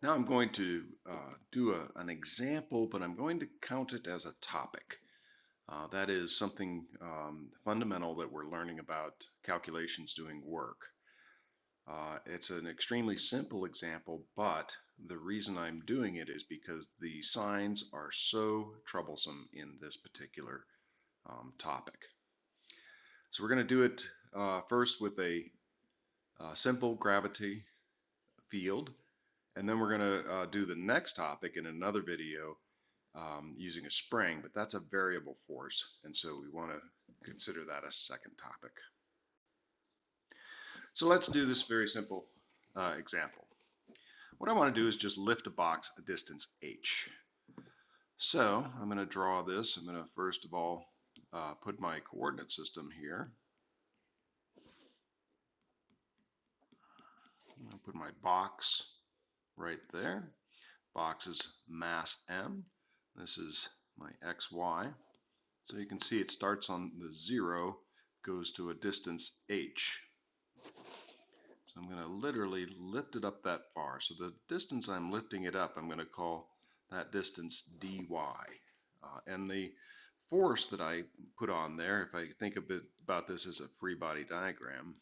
Now I'm going to do an example, but I'm going to count it as a topic. That is something fundamental that we're learning about calculations doing work. It's an extremely simple example, but the reason I'm doing it is because the signs are so troublesome in this particular topic. So we're going to do it first with a simple gravity field, and then we're going to do the next topic in another video using a spring, but that's a variable force, and so we want to consider that a second topic. So let's do this very simple example. What I want to do is just lift a box a distance h. So I'm going to draw this. I'm going to first of all put my coordinate system here. I'm going to put my box right there. Box is mass m. This is my xy. So you can see it starts on the 0, goes to a distance h. So I'm going to literally lift it up that far. So the distance I'm lifting it up, I'm going to call that distance dy. And the force that I put on there, if I think a bit about this as a free body diagram,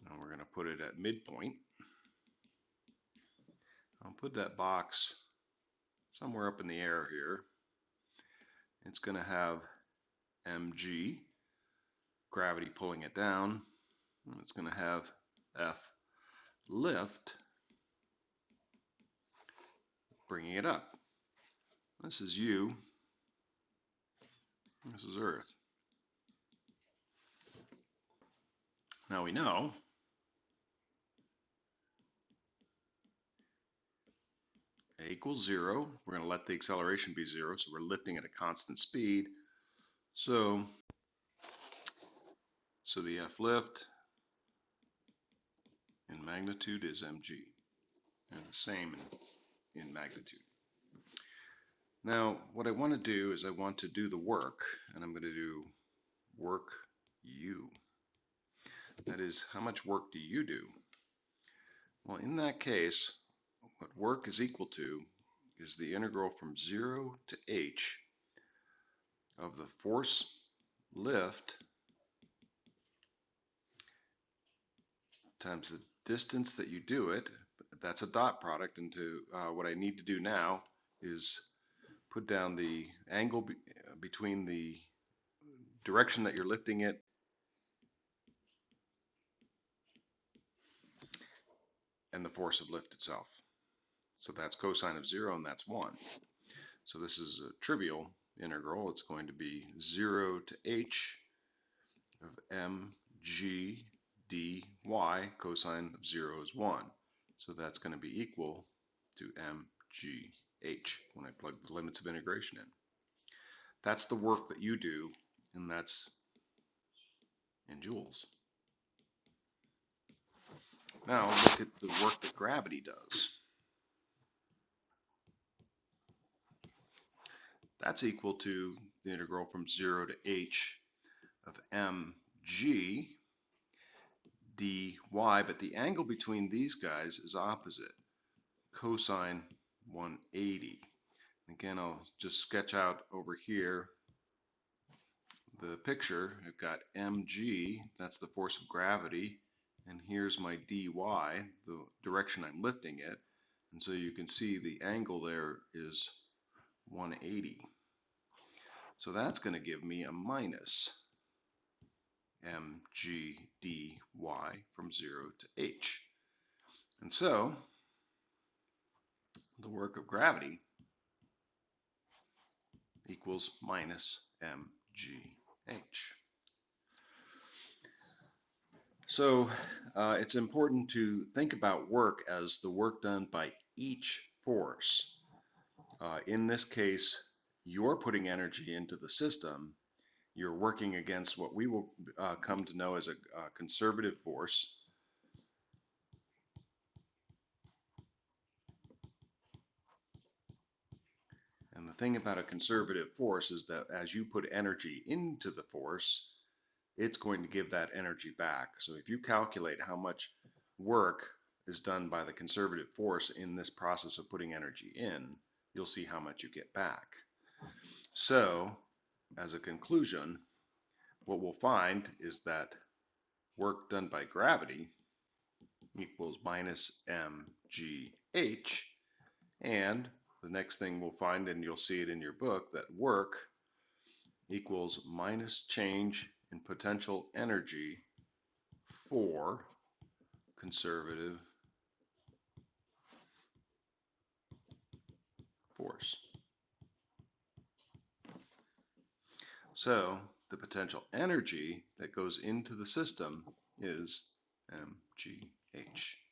and we're going to put it at midpoint. I'll put that box somewhere up in the air here. It's going to have mg, gravity pulling it down. And it's going to have F lift, bringing it up. This is U, this is Earth. Now we know A equals 0. We're going to let the acceleration be 0, so we're lifting at a constant speed. So the F lift in magnitude is mg, and the same in magnitude. Now, what I want to do is I want to do the work, and I'm going to do work U. That is, how much work do you do? Well, in that case, what work is equal to is the integral from 0 to h of the force lift times the distance that you do it. That's a dot product into what I need to do now is put down the angle between the direction that you're lifting it and the force of lift itself. So that's cosine of 0, and that's 1. So this is a trivial integral. It's going to be 0 to h of mg dy. Cosine of 0 is 1. So that's going to be equal to mgh when I plug the limits of integration in. That's the work that you do, and that's in joules. Now look at the work that gravity does. That's equal to the integral from 0 to h of mg dy, but the angle between these guys is opposite, cosine 180. Again, I'll just sketch out over here the picture. I've got mg, that's the force of gravity, and here's my dy, the direction I'm lifting it. And so you can see the angle there is 180. So that's going to give me a minus mg dy from 0 to h. And so the work of gravity equals minus mgh. So it's important to think about work as the work done by each force. In this case, you're putting energy into the system. You're working against what we will come to know as a conservative force. And the thing about a conservative force is that as you put energy into the force, it's going to give that energy back. So if you calculate how much work is done by the conservative force in this process of putting energy in, you'll see how much you get back. So, as a conclusion, what we'll find is that work done by gravity equals minus mgh, and the next thing we'll find, and you'll see it in your book, that work equals minus change in potential energy for conservative force. So the potential energy that goes into the system is mgh.